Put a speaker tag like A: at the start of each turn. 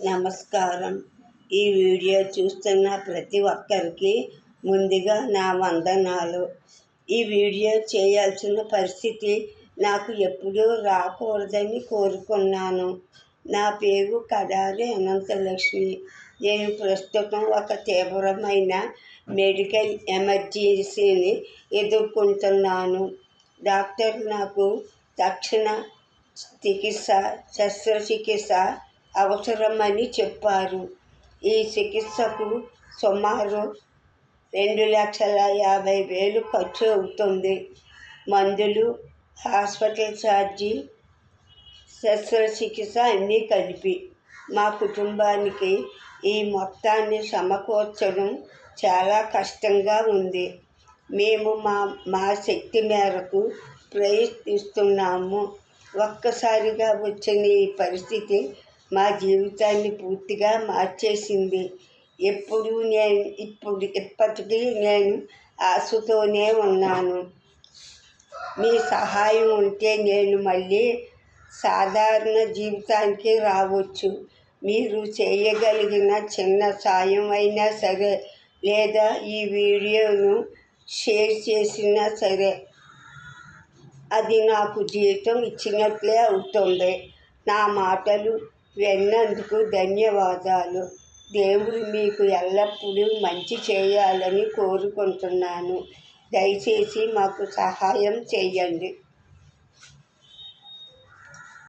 A: నమస్కారం. ఈ వీడియో చూస్తున్న ప్రతి ఒక్కరికి ముందుగా నా వందనాలు. ఈ వీడియో చేయాల్సిన పరిస్థితి నాకు ఎప్పుడూ రాకూడదని కోరుకున్నాను. నా పేరు కడారి అనంతలక్ష్మి. నేను ప్రస్తుతం ఒక తీవ్రమైన మెడికల్ ఎమర్జెన్సీని ఎదుర్కొంటున్నాను. డాక్టర్ నాకు తక్షణ శస్త్రచికిత్స అవసరమని చెప్పారు. ఈ చికిత్సకు సుమారు 2,50,000 ఖర్చు అవుతుంది. మందులు, హాస్పిటల్ ఛార్జీ, శస్త్రచికిత్స అన్నీ కలిపి. మా కుటుంబానికి ఈ మొత్తాన్ని సమకూర్చడం చాలా కష్టంగా ఉంది. మేము మా శక్తి మేరకు ప్రయత్నిస్తున్నాము. ఒక్కసారిగా వచ్చిన ఈ పరిస్థితి మా జీవితాన్ని పూర్తిగా మార్చేసింది. ఇప్పటికీ నేను ఆశతోనే ఉన్నాను. మీ సహాయం ఉంటే నేను మళ్ళీ సాధారణ జీవితానికి రావచ్చు. మీరు చేయగలిగిన చిన్న సాయం అయినా సరే, లేదా ఈ వీడియోను షేర్ చేసినా సరే, అది నాకు జీవితం ఇచ్చినట్లే అవుతుంది. నా మాటలు విన్నందుకు ధన్యవాదాలు. దేవుడు మీకు ఎల్లప్పుడూ మంచి చేయాలని కోరుకుంటున్నాను. దయచేసి మాకు సహాయం చేయండి.